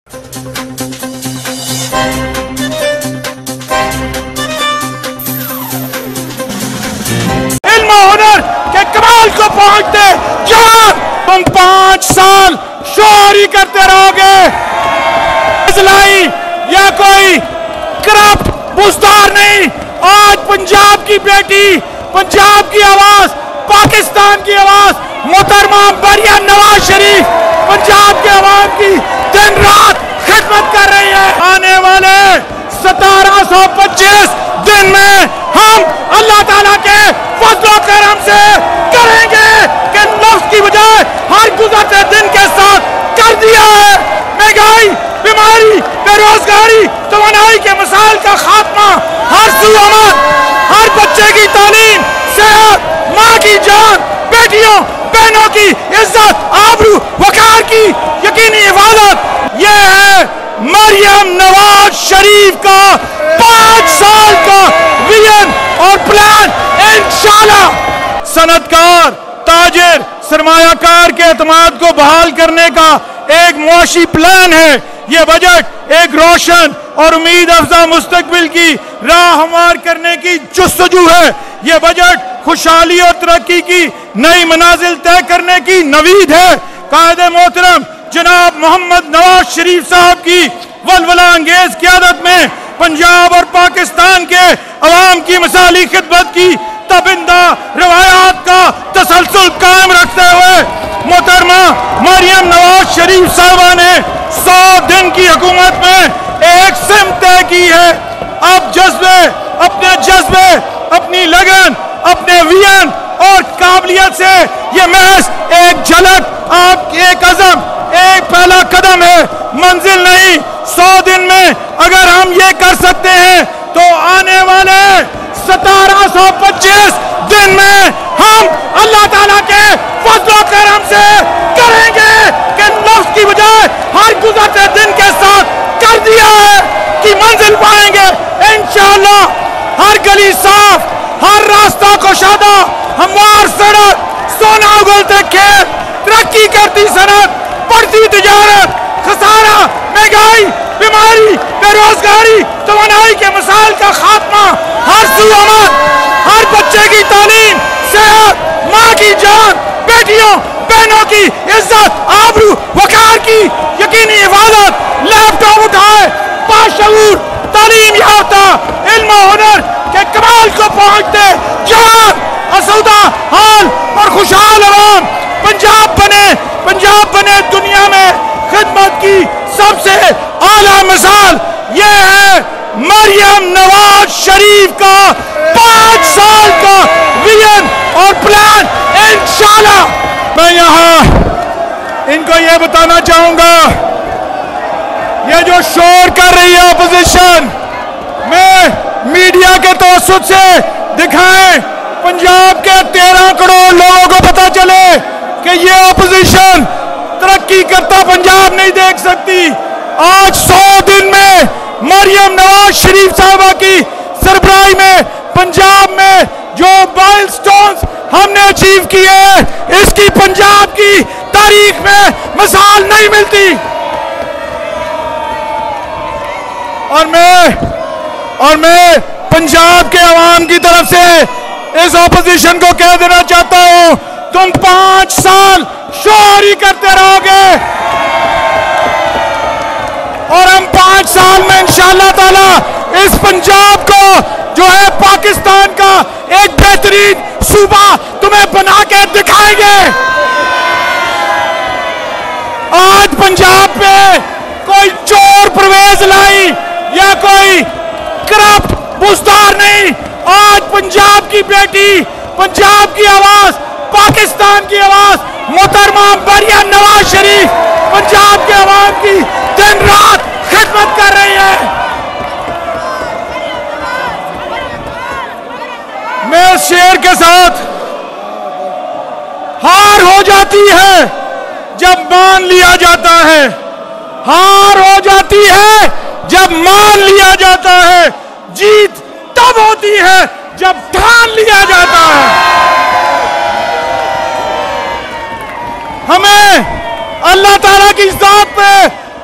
علم و ہنر کے کمال کو پہنچتے جہاں تم 5 سال شوہری کرتے رہو گے، لائی یا کوئی کرپٹ بزدار نہیں. آج پنجاب کی بیٹی، پنجاب کی آواز، پاکستان کی آواز محترمہ مریم نواز شریف پنجاب کے عوام کی دن رات خدمت کر رہی ہے. آنے والے 1725 دن میں ہم اللہ تعالیٰ کے فضل و کرم سے کریں گے کہ نفس کی بجائے ہر گزرتے دن کے ساتھ کر دیا ہے. مہنگائی، بیماری، بے روزگاری، توانائی کے مسائل کا خاتمہ، ہر سو امن، ہر بچے کی تعلیم، صحت، ماں کی جان، بیٹیوں بہنوں کی عزت، آبرو وقار کی یقینی حفاظت. یہ ہے مریم نواز شریف کا 5 سال کا ویژن اور پلان. انشاءاللہ صنعتکار، تاجر، سرمایہ کار کے اعتماد کو بحال کرنے کا ایک معاشی پلان ہے. یہ بجٹ ایک روشن اور امید افزا مستقبل کی راہ ہموار کرنے کی جستجو ہے. یہ بجٹ خوشحالی اور ترقی کی نئی منازل طے کرنے کی نوید ہے. قائد محترم جناب محمد نواز شریف صاحب کی ولولہ انگیز قیادت میں پنجاب اور پاکستان کے عوام کی مثالی خدمت کی تابندہ روایات کا تسلسل قائم رکھتے ہوئے محترمہ مریم نواز شریف صاحبہ نے 100 دن کی حکومت میں ایک سمت طے کی ہے. اب جذبے، اپنی لگن، اپنے ویژن اور قابلیت سے یہ محض ایک جھلک، آپ ایک عزم، ایک پہلا قدم ہے، منزل نہیں. 100 دن میں اگر ہم یہ کر سکتے ہیں تو آنے والے 1725 دن میں ہم اللہ تعالیٰ کے فضل و کرم سے کریں گے کہ نفس کی بجائے ہر گزرتے دن کے ساتھ کر دیا ہے کہ منزل پائیں گے انشاءاللہ. ہر گلی صاف، ہر راستہ کشادہ، ہموار سڑک، سونا اگلتے کھیت، ترقی کرتی صنعت، بڑھتی تجارت، خسارہ، مہنگائی، بیماری، بے روزگاری، توانائی کے مسائل کا خاتمہ، ہر سو امن، ہر بچے کی تعلیم، صحت، ماں کی جان، بیٹیوں بہنوں کی عزت، آبرو وقار کی یقینی حفاظت. لیپ ٹاپ اٹھائے باشعور، تعلیم یافتہ، علم و ہنر کے کمال کو پہنچتے جہاں آسودہ حال اور خوشحال عوام پنجاب بنے دنیا میں خدمت کی سب سے اعلیٰ مثال. یہ ہے مریم نواز شریف کا 5 سال کا ویژن اور پلان. انشاءاللہ میں یہاں ان کو یہ بتانا چاہوں گا، یہ جو شور کر رہی ہے اپوزیشن، میں میڈیا کے توسط سے دکھائیں، پنجاب کے 13 کروڑ لوگوں کو پتا چلے کہ یہ اپوزیشن ترقی کرتا پنجاب نہیں دیکھ سکتی. آج 100 دن میں مریم نواز شریف صاحبہ کی سربراہی میں پنجاب میں جو مائل سٹونز ہم نے اچیو کیے ہیں، اس کی پنجاب کی تاریخ میں مثال نہیں ملتی. اور میں پنجاب کے عوام کی طرف سے اس اپوزیشن کو کہہ دینا چاہتا ہوں، تم 5 سال شوہری کرتے رہو گے اور ہم 5 سال میں انشاءاللہ تعالی اس پنجاب کو جو ہے پاکستان کا ایک بہترین صوبہ تمہیں بنا کے دکھائیں گے. آج پنجاب پہ کوئی چور پرویز لائی یا کوئی کرپٹ بزدار نہیں. آج پنجاب کی بیٹی، پنجاب کی آواز، پاکستان کی آواز محترمہ مریم نواز شریف پنجاب کے عوام کی دن رات خدمت کر رہی ہے. میں اس شعر کے ساتھ، ہار ہو جاتی ہے جب مان لیا جاتا ہے، ہار ہو جاتی ہے جب مان لیا جاتا ہے، جیت تب ہوتی ہے جب ٹھان لیا جاتا ہے. ہمیں اللہ تعالیٰ کی ذات پہ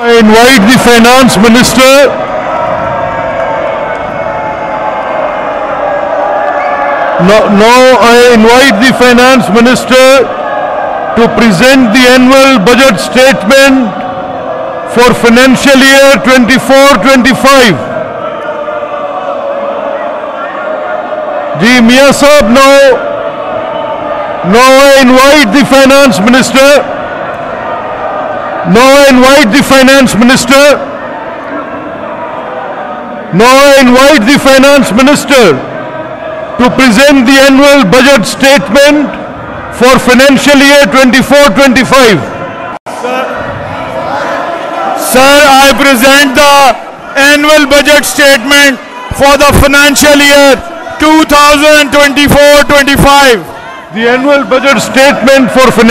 I invite the Finance Minister now I invite the Finance Minister to present the annual budget statement for financial year 24-25. Ji Mian Sahab, now I invite the Finance Minister. Now I invite the Finance Minister. Now I invite the Finance Minister to present the annual budget statement for financial year 24-25. Sir, I present the annual budget statement for the financial year 2024-25. The annual budget statement for financial